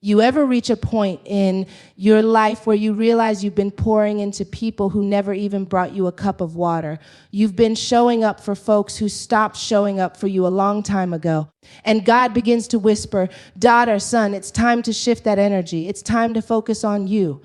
You ever reach a point in your life where you realize you've been pouring into people who never even brought you a cup of water? You've been showing up for folks who stopped showing up for you a long time ago. And God begins to whisper, daughter, son, it's time to shift that energy. It's time to focus on you.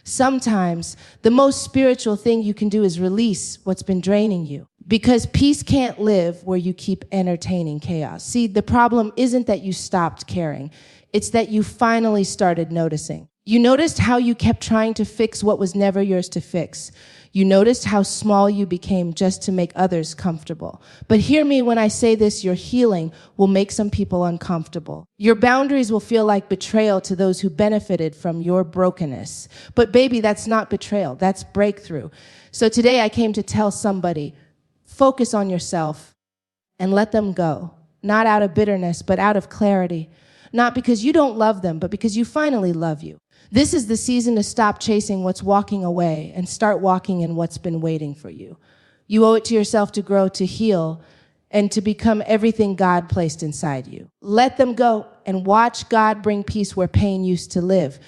Sometimes the most spiritual thing you can do is release what's been draining you. Because peace can't live where you keep entertaining chaos. See, the problem isn't that you stopped caring. It's that you finally started noticing. You noticed how you kept trying to fix what was never yours to fix. You noticed how small you became just to make others comfortable. But hear me when I say this, your healing will make some people uncomfortable. Your boundaries will feel like betrayal to those who benefited from your brokenness. But baby, that's not betrayal, that's breakthrough. So today I came to tell somebody, focus on yourself and let them go. Not out of bitterness, but out of clarity. Not because you don't love them, but because you finally love you. This is the season to stop chasing what's walking away and start walking in what's been waiting for you. You owe it to yourself to grow, to heal, and to become everything God placed inside you. Let them go and watch God bring peace where pain used to live.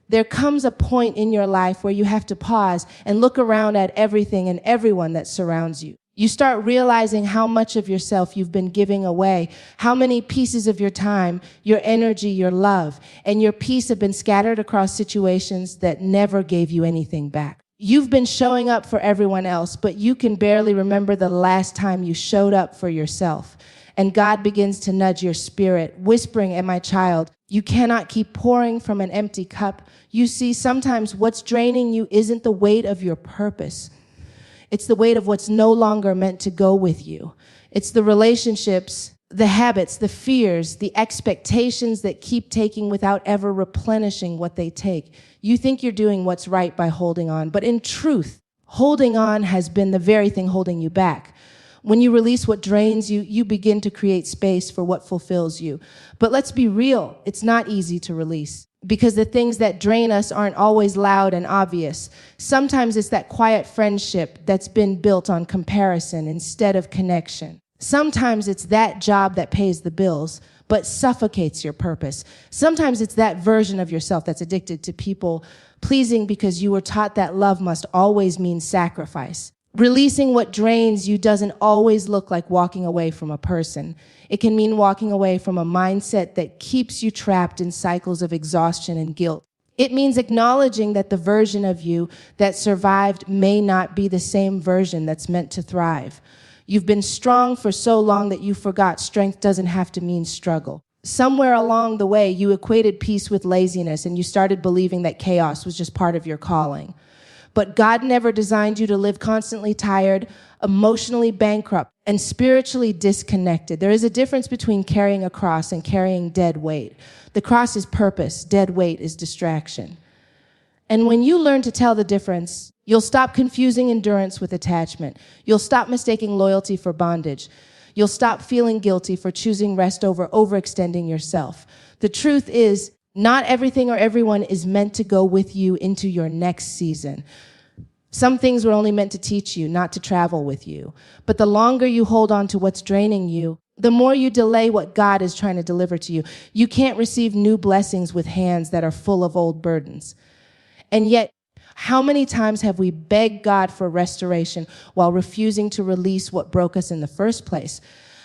There comes a point in your life where you have to pause and look around at everything and everyone that surrounds you. You start realizing how much of yourself you've been giving away, how many pieces of your time, your energy, your love, and your peace have been scattered across situations that never gave you anything back. You've been showing up for everyone else, but you can barely remember the last time you showed up for yourself. And God begins to nudge your spirit, whispering at my child, you cannot keep pouring from an empty cup. You see, sometimes what's draining you isn't the weight of your purpose. It's the weight of what's no longer meant to go with you. It's the relationships, the habits, the fears, the expectations that keep taking without ever replenishing what they take. You think you're doing what's right by holding on, but in truth, holding on has been the very thing holding you back. When you release what drains you, you begin to create space for what fulfills you. But let's be real, it's not easy to release. Because the things that drain us aren't always loud and obvious. Sometimes it's that quiet friendship that's been built on comparison instead of connection. Sometimes it's that job that pays the bills, but suffocates your purpose. Sometimes it's that version of yourself that's addicted to people pleasing because you were taught that love must always mean sacrifice. Releasing what drains you doesn't always look like walking away from a person. It can mean walking away from a mindset that keeps you trapped in cycles of exhaustion and guilt. It means acknowledging that the version of you that survived may not be the same version that's meant to thrive. You've been strong for so long that you forgot strength doesn't have to mean struggle. Somewhere along the way, you equated peace with laziness and you started believing that chaos was just part of your calling. But God never designed you to live constantly tired, emotionally bankrupt, and spiritually disconnected. There is a difference between carrying a cross and carrying dead weight. The cross is purpose, dead weight is distraction. And when you learn to tell the difference, you'll stop confusing endurance with attachment. You'll stop mistaking loyalty for bondage. You'll stop feeling guilty for choosing rest over overextending yourself. The truth is, not everything or everyone is meant to go with you into your next season. Some things were only meant to teach you, not to travel with you. But the longer you hold on to what's draining you, the more you delay what God is trying to deliver to you. You can't receive new blessings with hands that are full of old burdens. And yet, how many times have we begged God for restoration while refusing to release what broke us in the first place?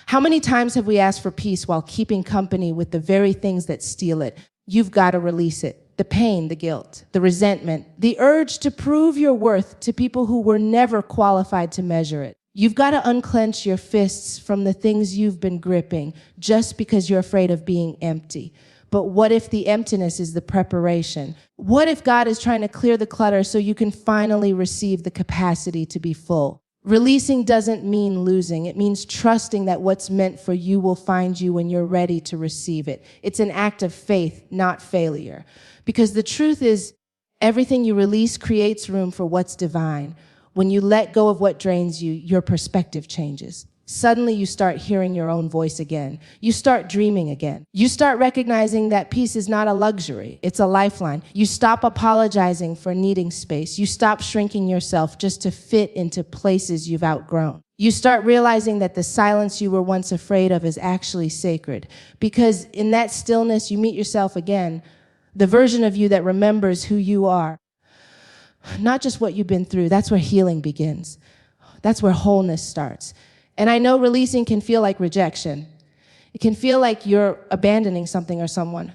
How many times have we asked for peace while keeping company with the very things that steal it? You've got to release it. The pain, the guilt, the resentment, the urge to prove your worth to people who were never qualified to measure it. You've got to unclench your fists from the things you've been gripping just because you're afraid of being empty. But what if the emptiness is the preparation? What if God is trying to clear the clutter so you can finally receive the capacity to be full? Releasing doesn't mean losing. It means trusting that what's meant for you will find you when you're ready to receive it. It's an act of faith, not failure. Because the truth is, everything you release creates room for what's divine. When you let go of what drains you, your perspective changes. Suddenly you start hearing your own voice again. You start dreaming again. You start recognizing that peace is not a luxury, it's a lifeline. You stop apologizing for needing space. You stop shrinking yourself just to fit into places you've outgrown. You start realizing that the silence you were once afraid of is actually sacred. Because in that stillness, you meet yourself again. the version of you that remembers who you are, not just what you've been through. That's where healing begins. That's where wholeness starts. And I know releasing can feel like rejection. It can feel like you're abandoning something or someone.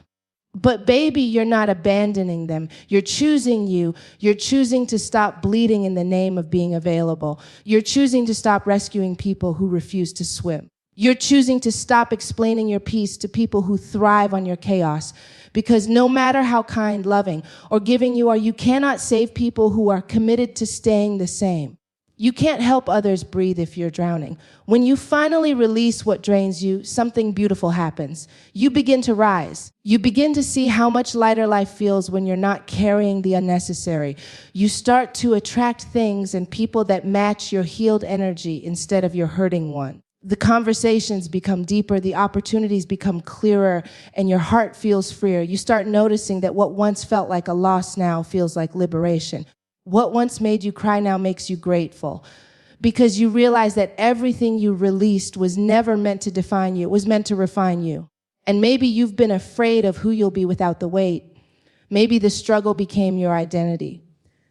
But baby, you're not abandoning them. You're choosing you. You're choosing to stop bleeding in the name of being available. You're choosing to stop rescuing people who refuse to swim. You're choosing to stop explaining your peace to people who thrive on your chaos. Because no matter how kind, loving, or giving you are, you cannot save people who are committed to staying the same. You can't help others breathe if you're drowning. When you finally release what drains you, something beautiful happens. You begin to rise. You begin to see how much lighter life feels when you're not carrying the unnecessary. You start to attract things and people that match your healed energy instead of your hurting one. The conversations become deeper, the opportunities become clearer, and your heart feels freer. You start noticing that what once felt like a loss now feels like liberation. What once made you cry now makes you grateful, because you realize that everything you released was never meant to define you. It was meant to refine you. And maybe you've been afraid of who you'll be without the weight. Maybe the struggle became your identity.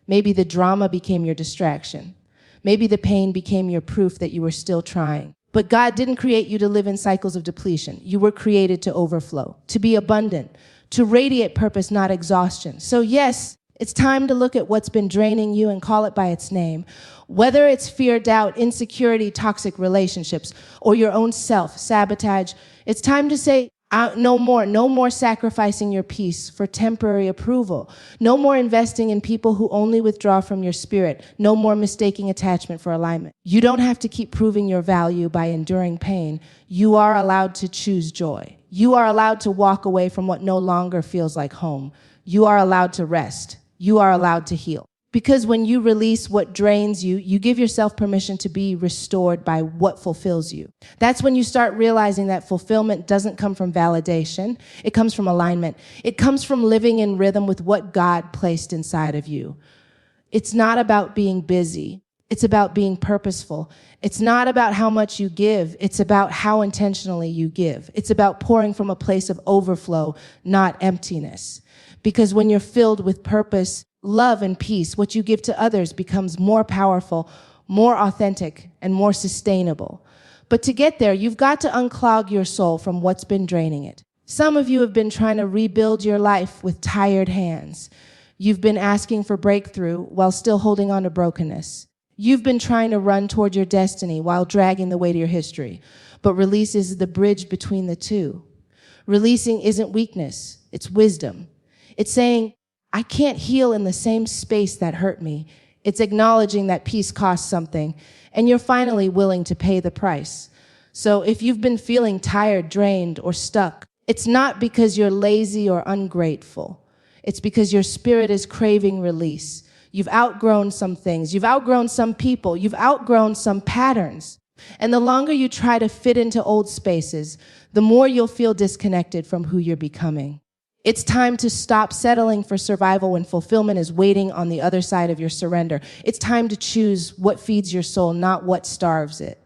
Maybe the drama became your distraction. Maybe the pain became your proof that you were still trying. But God didn't create you to live in cycles of depletion. You were created to overflow, to be abundant, to radiate purpose, not exhaustion. So yes, it's time to look at what's been draining you and call it by its name. Whether it's fear, doubt, insecurity, toxic relationships, or your own self, sabotage, it's time to say, no more sacrificing your peace for temporary approval. No more investing in people who only withdraw from your spirit. No more mistaking attachment for alignment. You don't have to keep proving your value by enduring pain. You are allowed to choose joy. You are allowed to walk away from what no longer feels like home. You are allowed to rest. You are allowed to heal. Because when you release what drains you, you give yourself permission to be restored by what fulfills you. That's when you start realizing that fulfillment doesn't come from validation. It comes from alignment. It comes from living in rhythm with what God placed inside of you. It's not about being busy. It's about being purposeful. It's not about how much you give. It's about how intentionally you give. It's about pouring from a place of overflow, not emptiness. Because when you're filled with purpose, love, and peace, what you give to others becomes more powerful, more authentic, and more sustainable. But to get there, you've got to unclog your soul from what's been draining it. Some of you have been trying to rebuild your life with tired hands. You've been asking for breakthrough while still holding on to brokenness. You've been trying to run toward your destiny while dragging the weight of your history. But release is the bridge between the two. Releasing isn't weakness, it's wisdom. It's saying, I can't heal in the same space that hurt me. It's acknowledging that peace costs something, and you're finally willing to pay the price. So if you've been feeling tired, drained, or stuck, it's not because you're lazy or ungrateful. It's because your spirit is craving release. You've outgrown some things. You've outgrown some people. You've outgrown some patterns. And the longer you try to fit into old spaces, the more you'll feel disconnected from who you're becoming. It's time to stop settling for survival when fulfillment is waiting on the other side of your surrender. It's time to choose what feeds your soul, not what starves it.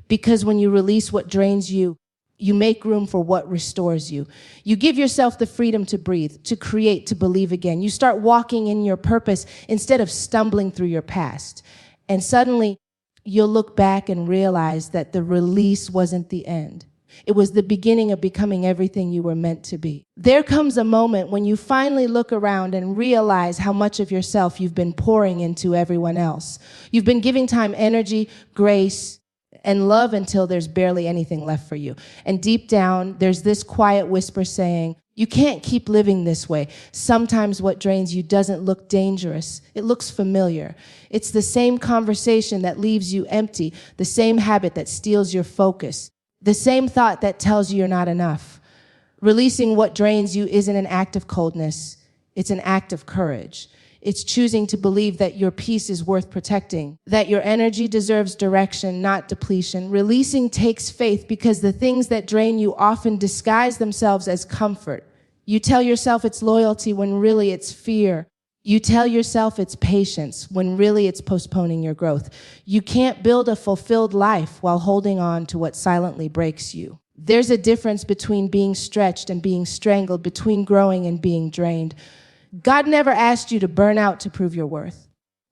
Because when you release what drains you, you make room for what restores you. You give yourself the freedom to breathe, to create, to believe again. You start walking in your purpose instead of stumbling through your past. And suddenly, you'll look back and realize that the release wasn't the end. It was the beginning of becoming everything you were meant to be. There comes a moment when you finally look around and realize how much of yourself you've been pouring into everyone else. You've been giving time, energy, grace, and love until there's barely anything left for you. And deep down, there's this quiet whisper saying, you can't keep living this way. Sometimes what drains you doesn't look dangerous. It looks familiar. It's the same conversation that leaves you empty, the same habit that steals your focus, the same thought that tells you you're not enough. Releasing what drains you isn't an act of coldness. It's an act of courage. It's choosing to believe that your peace is worth protecting, that your energy deserves direction, not depletion. Releasing takes faith because the things that drain you often disguise themselves as comfort. You tell yourself it's loyalty when really it's fear. You tell yourself it's patience when really it's postponing your growth. You can't build a fulfilled life while holding on to what silently breaks you. There's a difference between being stretched and being strangled, between growing and being drained. God never asked you to burn out to prove your worth.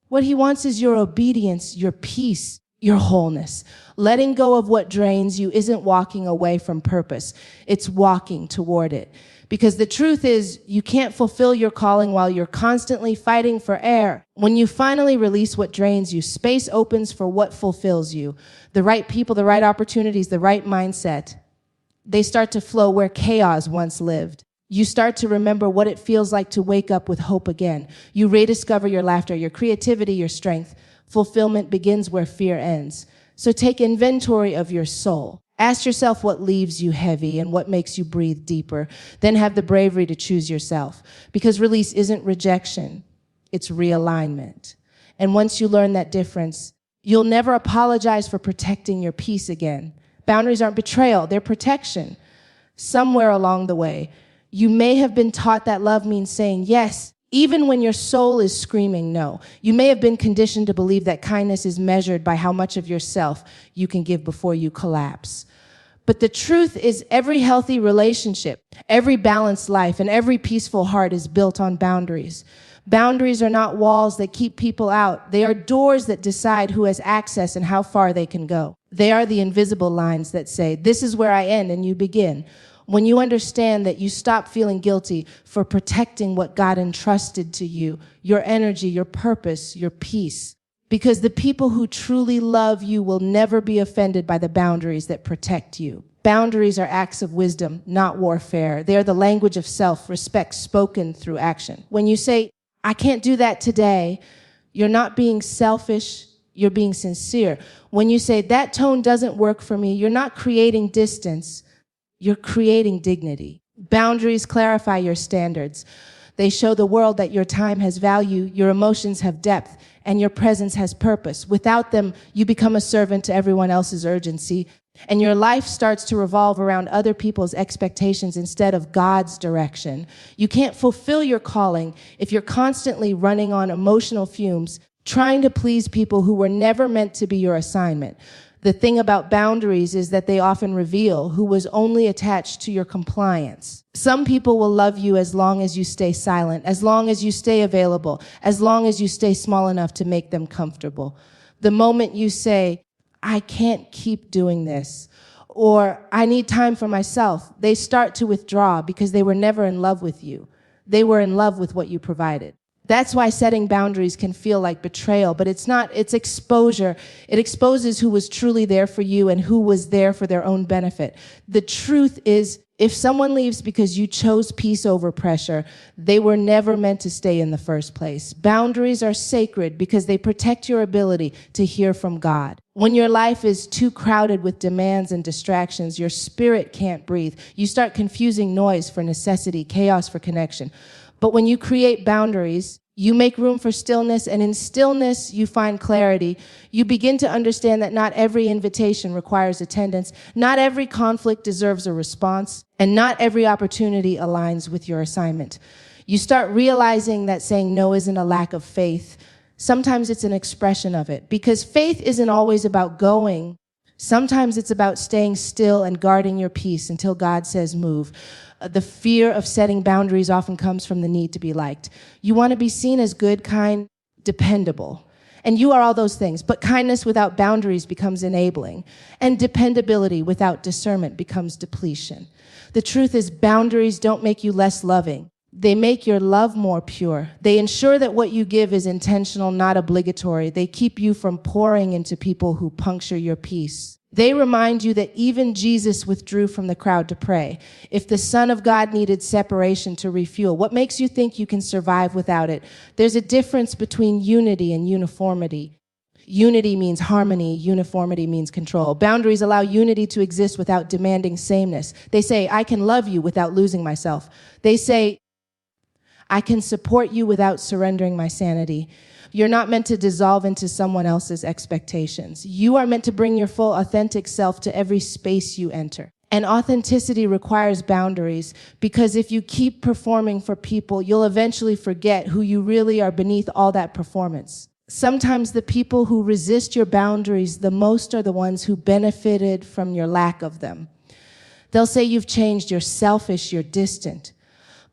What he wants is your obedience, your peace, your wholeness. Letting go of what drains you isn't walking away from purpose. It's walking toward it. Because the truth is, you can't fulfill your calling while you're constantly fighting for air. When you finally release what drains you, space opens for what fulfills you. The right people, the right opportunities, the right mindset. They start to flow where chaos once lived. You start to remember what it feels like to wake up with hope again. You rediscover your laughter, your creativity, your strength. Fulfillment begins where fear ends. So take inventory of your soul. Ask yourself what leaves you heavy and what makes you breathe deeper. Then have the bravery to choose yourself. Because release isn't rejection, it's realignment. And once you learn that difference, you'll never apologize for protecting your peace again. Boundaries aren't betrayal, they're protection. Somewhere along the way, you may have been taught that love means saying yes, even when your soul is screaming no. You may have been conditioned to believe that kindness is measured by how much of yourself you can give before you collapse. But the truth is, every healthy relationship, every balanced life, and every peaceful heart is built on boundaries. Boundaries are not walls that keep people out. They are doors that decide who has access and how far they can go. They are the invisible lines that say, this is where I end and you begin. When you understand that, you stop feeling guilty for protecting what God entrusted to you, your energy, your purpose, your peace. Because the people who truly love you will never be offended by the boundaries that protect you. Boundaries are acts of wisdom, not warfare. They are the language of self-respect spoken through action. When you say, I can't do that today, you're not being selfish, you're being sincere. When you say, that tone doesn't work for me, you're not creating distance, you're creating dignity. Boundaries clarify your standards. They show the world that your time has value, your emotions have depth, and your presence has purpose. Without them, you become a servant to everyone else's urgency, and your life starts to revolve around other people's expectations instead of God's direction. You can't fulfill your calling if you're constantly running on emotional fumes, trying to please people who were never meant to be your assignment. The thing about boundaries is that they often reveal who was only attached to your compliance. Some people will love you as long as you stay silent, as long as you stay available, as long as you stay small enough to make them comfortable. The moment you say, I can't keep doing this, or I need time for myself, they start to withdraw because they were never in love with you. They were in love with what you provided. That's why setting boundaries can feel like betrayal, but it's not, it's exposure. It exposes who was truly there for you and who was there for their own benefit. The truth is, if someone leaves because you chose peace over pressure, they were never meant to stay in the first place. Boundaries are sacred because they protect your ability to hear from God. When your life is too crowded with demands and distractions, your spirit can't breathe. You start confusing noise for necessity, chaos for connection. But when you create boundaries, you make room for stillness, and in stillness, you find clarity. You begin to understand that not every invitation requires attendance, not every conflict deserves a response, and not every opportunity aligns with your assignment. You start realizing that saying no isn't a lack of faith. Sometimes it's an expression of it, because faith isn't always about going. Sometimes it's about staying still and guarding your peace until God says move. The fear of setting boundaries often comes from the need to be liked. You want to be seen as good, kind, dependable. And you are all those things, but kindness without boundaries becomes enabling, and dependability without discernment becomes depletion. The truth is, boundaries don't make you less loving. They make your love more pure. They ensure that what you give is intentional, not obligatory. They keep you from pouring into people who puncture your peace. They remind you that even Jesus withdrew from the crowd to pray. If the Son of God needed separation to refuel, what makes you think you can survive without it? There's a difference between unity and uniformity. Unity means harmony, uniformity means control. Boundaries allow unity to exist without demanding sameness. They say, I can love you without losing myself. They say, I can support you without surrendering my sanity. You're not meant to dissolve into someone else's expectations. You are meant to bring your full authentic self to every space you enter. And authenticity requires boundaries, because if you keep performing for people, you'll eventually forget who you really are beneath all that performance. Sometimes the people who resist your boundaries the most are the ones who benefited from your lack of them. They'll say you've changed, you're selfish, you're distant.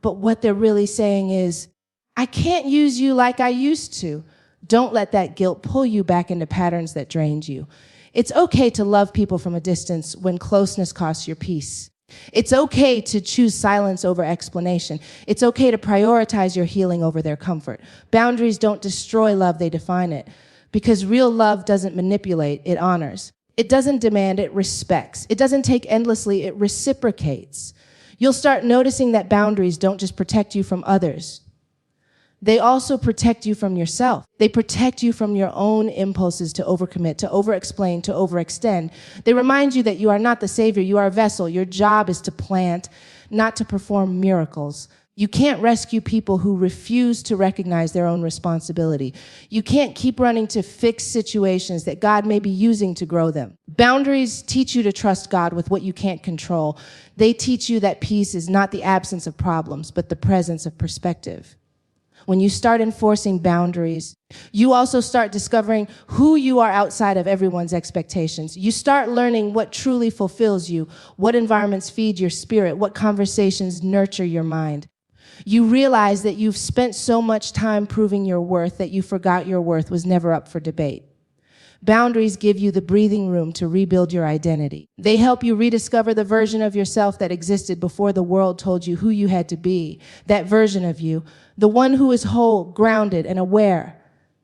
But what they're really saying is, I can't use you like I used to. Don't let that guilt pull you back into patterns that drained you. It's okay to love people from a distance when closeness costs your peace. It's okay to choose silence over explanation. It's okay to prioritize your healing over their comfort. Boundaries don't destroy love, they define it. Because real love doesn't manipulate, it honors. It doesn't demand, it respects. It doesn't take endlessly, it reciprocates. You'll start noticing that boundaries don't just protect you from others. They also protect you from yourself. They protect you from your own impulses to overcommit, to overexplain, to overextend. They remind you that you are not the savior, you are a vessel. Your job is to plant, not to perform miracles. You can't rescue people who refuse to recognize their own responsibility. You can't keep running to fix situations that God may be using to grow them. Boundaries teach you to trust God with what you can't control. They teach you that peace is not the absence of problems, but the presence of perspective. When you start enforcing boundaries, you also start discovering who you are outside of everyone's expectations. You start learning what truly fulfills you, what environments feed your spirit, what conversations nurture your mind. You realize that you've spent so much time proving your worth that you forgot your worth was never up for debate. Boundaries give you the breathing room to rebuild your identity. They help you rediscover the version of yourself that existed before the world told you who you had to be. That version of you, the one who is whole, grounded, and aware,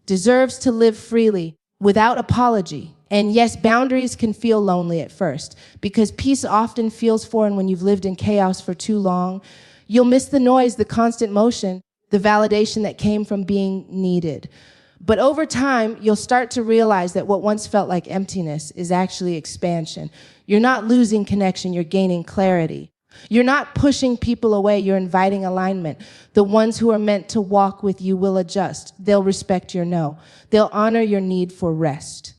deserves to live freely without apology. And yes, boundaries can feel lonely at first because peace often feels foreign when you've lived in chaos for too long. You'll miss the noise, the constant motion, the validation that came from being needed. But over time, you'll start to realize that what once felt like emptiness is actually expansion. You're not losing connection, you're gaining clarity. You're not pushing people away, you're inviting alignment. The ones who are meant to walk with you will adjust. They'll respect your no. They'll honor your need for rest.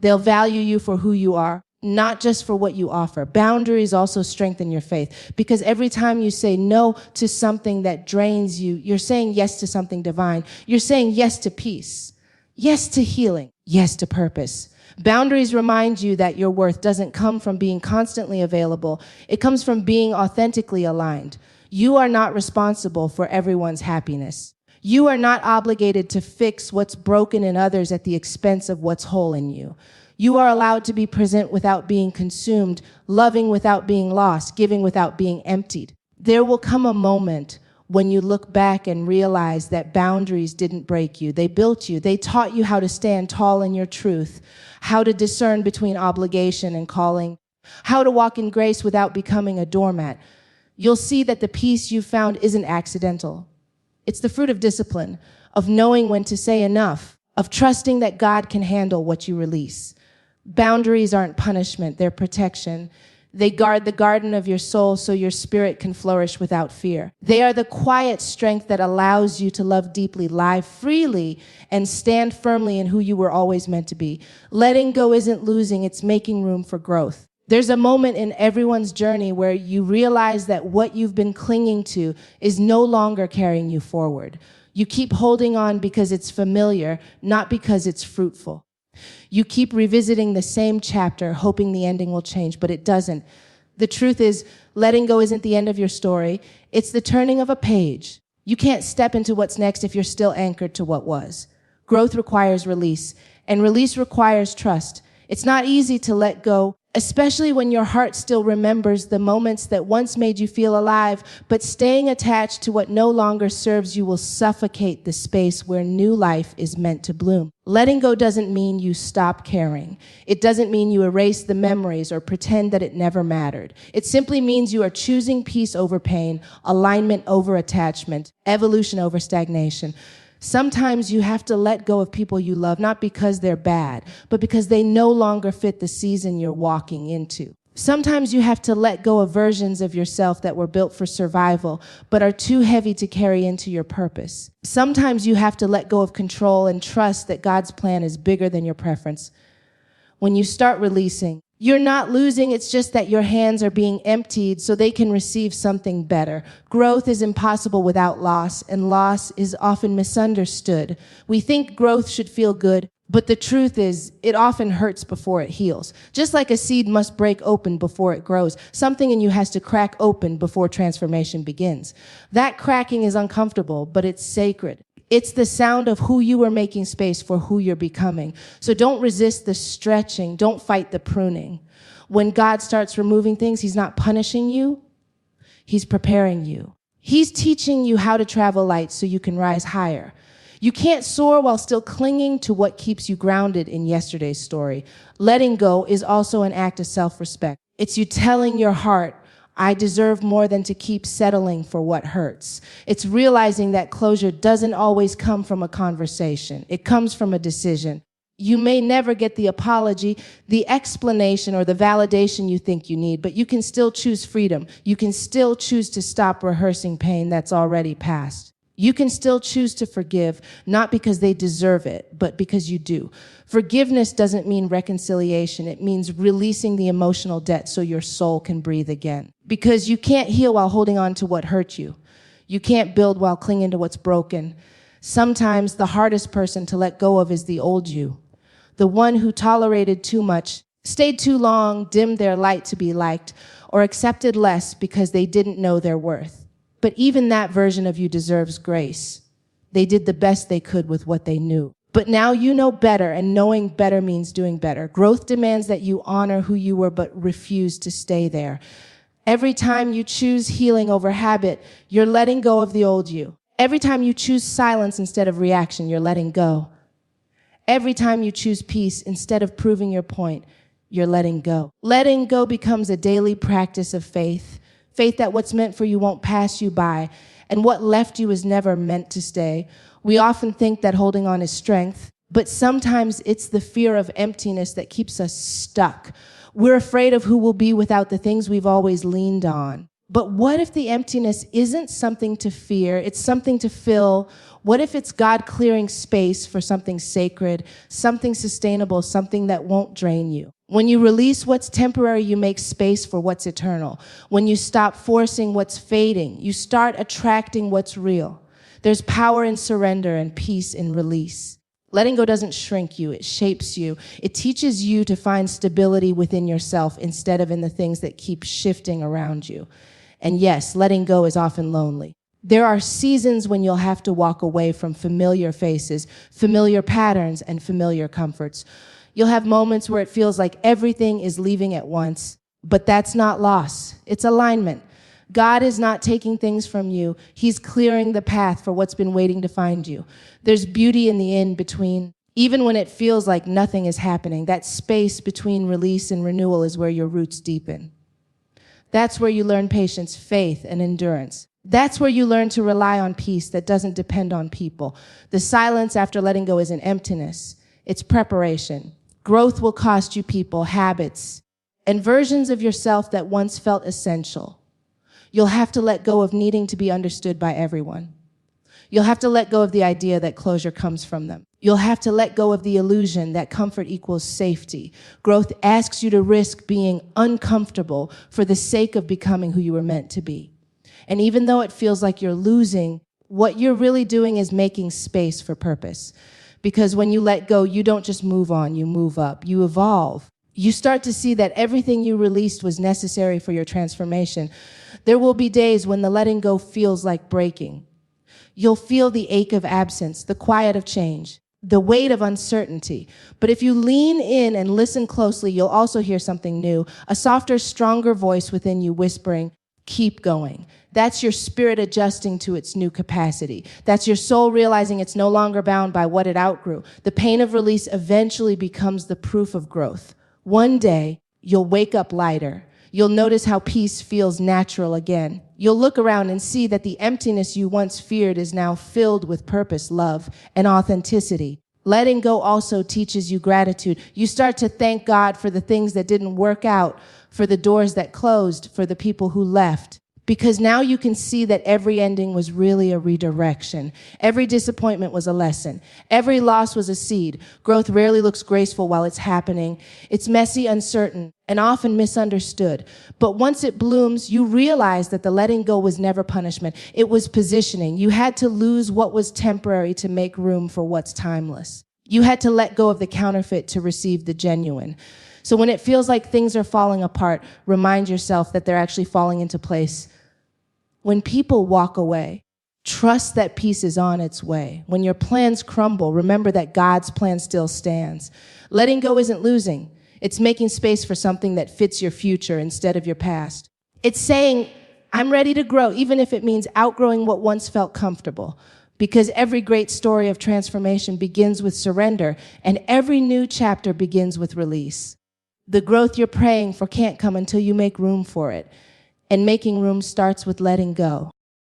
They'll value you for who you are, not just for what you offer. Boundaries also strengthen your faith because every time you say no to something that drains you, you're saying yes to something divine. You're saying yes to peace, yes to healing, yes to purpose. Boundaries remind you that your worth doesn't come from being constantly available. It comes from being authentically aligned. You are not responsible for everyone's happiness. You are not obligated to fix what's broken in others at the expense of what's whole in you. You are allowed to be present without being consumed, loving without being lost, giving without being emptied. There will come a moment when you look back and realize that boundaries didn't break you. They built you. They taught you how to stand tall in your truth, how to discern between obligation and calling, how to walk in grace without becoming a doormat. You'll see that the peace you found isn't accidental. It's the fruit of discipline, of knowing when to say enough, of trusting that God can handle what you release. Boundaries aren't punishment, they're protection. They guard the garden of your soul so your spirit can flourish without fear. They are the quiet strength that allows you to love deeply, lie freely, and stand firmly in who you were always meant to be. Letting go isn't losing, it's making room for growth. There's a moment in everyone's journey where you realize that what you've been clinging to is no longer carrying you forward. You keep holding on because it's familiar, not because it's fruitful. You keep revisiting the same chapter, hoping the ending will change, but it doesn't. The truth is, letting go isn't the end of your story. It's the turning of a page. You can't step into what's next if you're still anchored to what was. Growth requires release, and release requires trust. It's not easy to let go, especially when your heart still remembers the moments that once made you feel alive, but staying attached to what no longer serves you will suffocate the space where new life is meant to bloom. Letting go doesn't mean you stop caring. It doesn't mean you erase the memories or pretend that it never mattered. It simply means you are choosing peace over pain, alignment over attachment, evolution over stagnation. Sometimes you have to let go of people you love, not because they're bad, but because they no longer fit the season you're walking into. Sometimes you have to let go of versions of yourself that were built for survival, but are too heavy to carry into your purpose. Sometimes you have to let go of control and trust that God's plan is bigger than your preference. When you start releasing, you're not losing, it's just that your hands are being emptied so they can receive something better. Growth is impossible without loss, and loss is often misunderstood. We think growth should feel good, But the truth is, it often hurts before it heals. Just like a seed must break open before it grows, something in you has to crack open before transformation begins. That cracking is uncomfortable, but it's sacred. It's the sound of who you are making space for who you're becoming. So don't resist the stretching. Don't fight the pruning. When God starts removing things, he's not punishing you. He's preparing you. He's teaching you how to travel light so you can rise higher. You can't soar while still clinging to what keeps you grounded in yesterday's story. Letting go is also an act of self-respect. It's you telling your heart, I deserve more than to keep settling for what hurts. It's realizing that closure doesn't always come from a conversation. It comes from a decision. You may never get the apology, the explanation, or the validation you think you need, but you can still choose freedom. You can still choose to stop rehearsing pain that's already past. You can still choose to forgive, not because they deserve it, but because you do. Forgiveness doesn't mean reconciliation. It means releasing the emotional debt so your soul can breathe again. Because you can't heal while holding on to what hurt you. You can't build while clinging to what's broken. Sometimes the hardest person to let go of is the old you. The one who tolerated too much, stayed too long, dimmed their light to be liked, or accepted less because they didn't know their worth. But even that version of you deserves grace. They did the best they could with what they knew. But now you know better, and knowing better means doing better. Growth demands that you honor who you were but refuse to stay there. Every time you choose healing over habit, you're letting go of the old you. Every time you choose silence instead of reaction, you're letting go. Every time you choose peace instead of proving your point, you're letting go. Letting go becomes a daily practice of faith. Faith that what's meant for you won't pass you by, and what left you is never meant to stay. We often think that holding on is strength, but sometimes it's the fear of emptiness that keeps us stuck. We're afraid of who we'll be without the things we've always leaned on. But what if the emptiness isn't something to fear, it's something to fill? What if it's God clearing space for something sacred, something sustainable, something that won't drain you? When you release what's temporary, you make space for what's eternal. When you stop forcing what's fading, you start attracting what's real. There's power in surrender and peace in release. Letting go doesn't shrink you, it shapes you. It teaches you to find stability within yourself instead of in the things that keep shifting around you. And yes, letting go is often lonely. There are seasons when you'll have to walk away from familiar faces, familiar patterns, and familiar comforts. You'll have moments where it feels like everything is leaving at once, but that's not loss. It's alignment. God is not taking things from you. He's clearing the path for what's been waiting to find you. There's beauty in the in-between. Even when it feels like nothing is happening, that space between release and renewal is where your roots deepen. That's where you learn patience, faith, and endurance. That's where you learn to rely on peace that doesn't depend on people. The silence after letting go isn't emptiness. It's preparation. Growth will cost you people, habits, and versions of yourself that once felt essential. You'll have to let go of needing to be understood by everyone. You'll have to let go of the idea that closure comes from them. You'll have to let go of the illusion that comfort equals safety. Growth asks you to risk being uncomfortable for the sake of becoming who you were meant to be. And even though it feels like you're losing, what you're really doing is making space for purpose. Because when you let go, you don't just move on, you move up, you evolve. You start to see that everything you released was necessary for your transformation. There will be days when the letting go feels like breaking. You'll feel the ache of absence, the quiet of change, the weight of uncertainty. But if you lean in and listen closely, you'll also hear something new, a softer, stronger voice within you whispering, keep going. That's your spirit adjusting to its new capacity. That's your soul realizing it's no longer bound by what it outgrew. The pain of release eventually becomes the proof of growth. One day, you'll wake up lighter. You'll notice how peace feels natural again. You'll look around and see that the emptiness you once feared is now filled with purpose, love, and authenticity. Letting go also teaches you gratitude. You start to thank God for the things that didn't work out, for the doors that closed, for the people who left. Because now you can see that every ending was really a redirection. Every disappointment was a lesson. Every loss was a seed. Growth rarely looks graceful while it's happening. It's messy, uncertain, and often misunderstood. But once it blooms, you realize that the letting go was never punishment. It was positioning. You had to lose what was temporary to make room for what's timeless. You had to let go of the counterfeit to receive the genuine. So when it feels like things are falling apart, remind yourself that they're actually falling into place. When people walk away, trust that peace is on its way. When your plans crumble, remember that God's plan still stands. Letting go isn't losing. It's making space for something that fits your future instead of your past. It's saying, I'm ready to grow, even if it means outgrowing what once felt comfortable. Because every great story of transformation begins with surrender, and every new chapter begins with release. The growth you're praying for can't come until you make room for it. And making room starts with letting go.